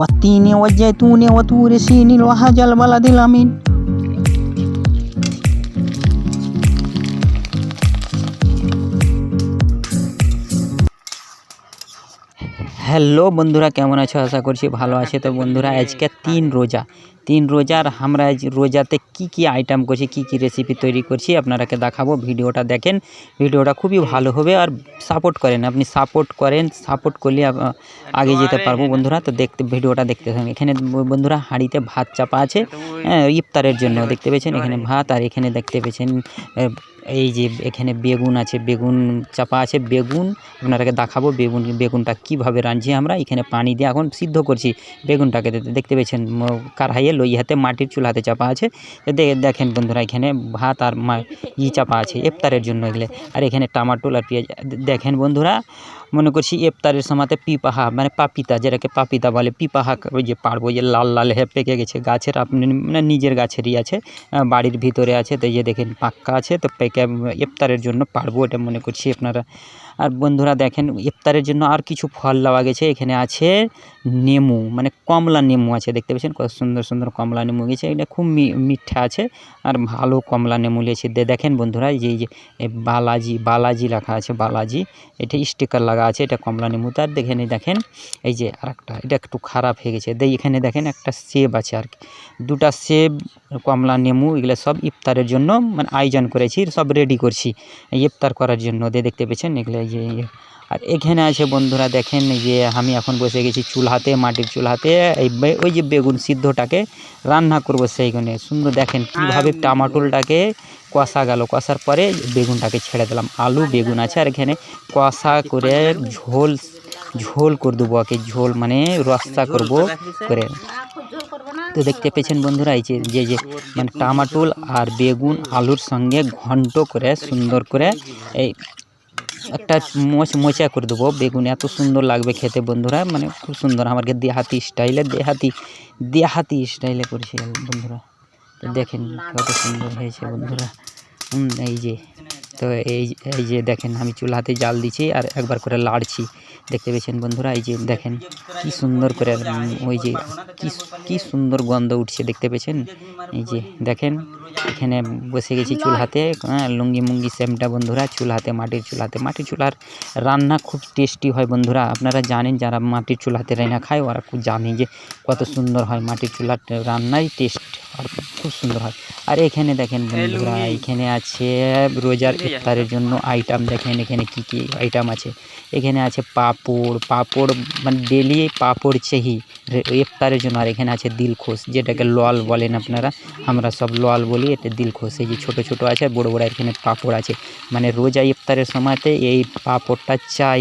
والتين والزيتون وطور سينين وهذا البلد الأمين। Hello বন্ধুরা, কেমন আছো? আশা করছি ভালো আছে। তো বন্ধুরা, আজকে তিন রোজার আমরা আজ রোজাতে কি আইটেম করছি, কি রেসিপি তৈরি করছি আপনারাকে দেখাবো। ভিডিওটা দেখেন, ভিডিওটা খুবই ভালো হবে। আর সাপোর্ট করেন, আপনি সাপোর্ট করলে আগে যেতে পারবো বন্ধুরা। তো ভিডিওটা দেখতে থাকুন। এখানে বন্ধুরা হাঁড়িতে ভাত চাপা আছে ইফতারের জন্য, দেখতে পেয়েছেন এখানে ভাত। আর এখানে দেখতে পেয়েছেন এই যে এখানে বেগুন আছে, বেগুন চাপা আছে। বেগুন আপনারাকে দেখাবো বেগুনটা কীভাবে রাঁধছি আমরা। এখানে পানি দিয়ে এখন সিদ্ধ করছি বেগুনটাকে। দেখতে পেয়েছেন কারহাইয়ে হাতে মাটির চুলাতে চাপা আছে। দেখেন বন্ধুরা, এখানে ভাত আর চাপা আছে ইফতারের জন্য এগুলো। আর এখানে টমাটোল আর পেঁয়াজ। দেখেন বন্ধুরা, মনে করছি ইফতারের সময়তে পিপাহা মানে পাপিতা, যেটাকে পাপিতা বলে, পিপাহা ওই যে পারবো, যে লাল লাল হয়ে পেকে গেছে গাছের, আপনি মানে নিজের গাছেরই আছে, বাড়ির ভিতরে আছে। তো এই যে দেখেন পাক্কা আছে, তো পেকে ইফতারের জন্য পারবো এটা মনে করছি আপনারা। আর বন্ধুরা দেখেন, ইফতারের জন্য আর কিছু ফল দেওয়া গেছে। এখানে আছে নেমু, মানে কমলা নেমু আছে, দেখতে পাচ্ছেন কত সুন্দর সুন্দর কমলা নেমু গেছে। এটা খুব মিঠা আছে আর ভালো কমলা নেমু লিয়েছে। দেখেন বন্ধুরা, এই যে বালাজি লেখা আছে, বালাজি, এটা স্টিকার লাগা আছে, এটা কমলা নেমু। তার দেখেন এই যে আরেকটা, এটা একটু খারাপ হয়ে গেছে। এখানে দেখেন একটা সেব আছে আর কি, দুটা সেব, কমলা নেমু, এগুলো সব ইফতারের জন্য মানে আয়োজন করেছি, সব রেডি করছি ইফতার করার জন্য। দেখতে পেয়েছেন এগুলো যে। আর এখানে আছে বন্ধুরা, দেখেন যে আমি এখন বসে গেছি চুলাতে, মাটির চুলাতে। ওই যে বেগুন সিদ্ধটাকে রান্না করবো সেইখানে। সুন্দর দেখেন কীভাবে টমাটোলটাকে কষা গেল, কষার পরে বেগুনটাকে ছেড়ে দিলাম। আলু বেগুন আছে, আর এখানে কষা করে ঝোল করে দেবো, ওকে ঝোল মানে রস্তা করবো করে। তো দেখতে পেয়েছেন বন্ধুরা, এই যে মানে টমাটোল আর বেগুন আলুর সঙ্গে ঘন্ট করে সুন্দর করে এই একটা মোচা করে দেবো। বেগুন এত সুন্দর লাগবে খেতে বন্ধুরা, মানে খুব সুন্দর। আমাকে দেহাতি স্টাইলে করেছি বন্ধুরা। তো দেখেন কত সুন্দর হয়েছে বন্ধুরা। এই যে, তো এই যে দেখেন আমি চুলাতে জাল দিচ্ছি আর একবার করে লাড়ছি। দেখতে পেয়েছেন বন্ধুরা, এই যে দেখেন কি সুন্দর করে, ওই যে কি সুন্দর গন্ধ উঠছে, দেখতে পেয়েছেন। এই যে দেখেন এখানে বসে গেছি চুলাতে, লুঙ্গি মুঙ্গি সেমটা বন্ধুরা, মাটির চুলার রান্না খুব টেস্টি হয় বন্ধুরা। আপনারা জানেন, যারা মাটির চুলাতে রান্না খায় ওরা খুব জানে যে কত সুন্দর হয় মাটির চুলার রান্নাই টেস্ট, আর খুব সুন্দর হয়। আর এখানে দেখেন বন্ধুরা, এখানে আছে রোজার ইফতারের জন্য আইটেম। দেখেন এখানে কি আইটেম আছে। এখানে আছে পাঁপড় মানে ডেলি পাঁপড় চাই ইফতারের জন্য। আর এখানে আছে দিলখোশ, যেটাকে লল বলেন আপনারা, আমরা সব লল বলি, এটা দিলখোশ। এই যে ছোটো ছোটো আছে, বড় এখানে পাঁপড় আছে। মানে রোজা ইফতারের সময়তে এই পাঁপড়টা চাই,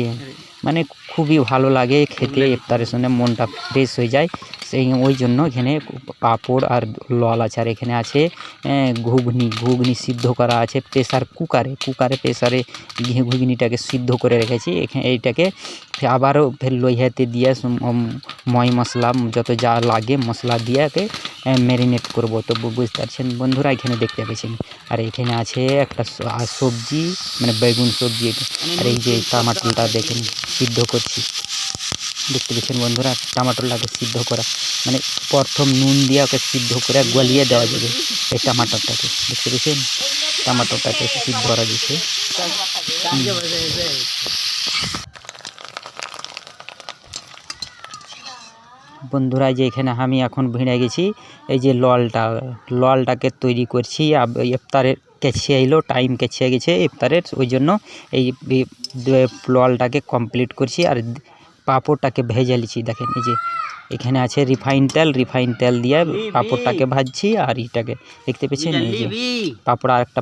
মানে খুবই ভালো লাগে খেতে। ইফতারের সময় মনটা ফ্রেশ হয়ে যায়, ওই জন্য এখানে পাঁপড় আর লল আছে। আর এখানে আছে ঘুগনি সিদ্ধ করা আছে প্রেসারে ঘুগনিটাকে সিদ্ধ করে রেখেছি। এইটাকে আবারও ফের লোহাতে দিয়ে ময় মশলা যত যা লাগে মশলা দিয়ে ম্যারিনেট করবো। তো বুঝতে পারছেন বন্ধুরা, এখানে দেখতে পেয়েছেন। আর এখানে আছে একটা সবজি, মানে বেগুন সবজি। আর এই যে টমাটোটা দেখেন সিদ্ধ করছি, দেখতে পেয়েছেন বন্ধুরা। টমাটোটাকে সিদ্ধ করা মানে প্রথম নুন দিয়ে ওকে সিদ্ধ করে গলিয়ে দেওয়া যাবে এই টমাটোটাকে, দেখতে পেয়েছেন। টমাটোটাকে সিদ্ধ করা দিচ্ছে বন্ধুরা। যে এখানে আমি এখন ভিড়ে গেছি, এই যে ললটাকে তৈরি করছি। ইফতারের টাইম কেছে গেছে ইফতারের, ওই জন্য এই ললটাকে কমপ্লিট করছি। আর পাঁপড়টাকে ভেজে নিচ্ছি। দেখেন এই যে এখানে আছে রিফাইন তেল দিয়ে পাঁপড়টাকে ভাজছি। আর এটাকে দেখতে পেয়েছেন, এই যে পাঁপড়, আর একটা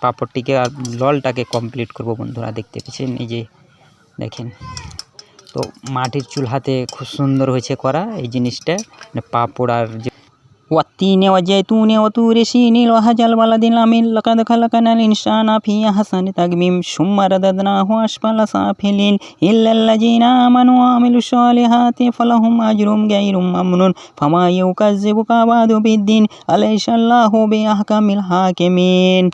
পাঁপড়টিকে আর ললটাকে কমপ্লিট করব বন্ধুরা, দেখতে পেয়েছেন। এই যে দেখেন, তো মাটির চুলাতে খুব সুন্দর হয়েছে করা এই জিনিসটা, পাঁপড় আর والتين والزيتون وطور سينين وهذا البلد الأمين لقد خلقنا الإنسان في أحسن تقويم ثم رددناه أسفل سافلين إلا الذين آمنوا وعملوا الصالحات فلهم أجر غير ممنون فما يكذبك بعد بالدين أليس الله بأحكم الحاكمين।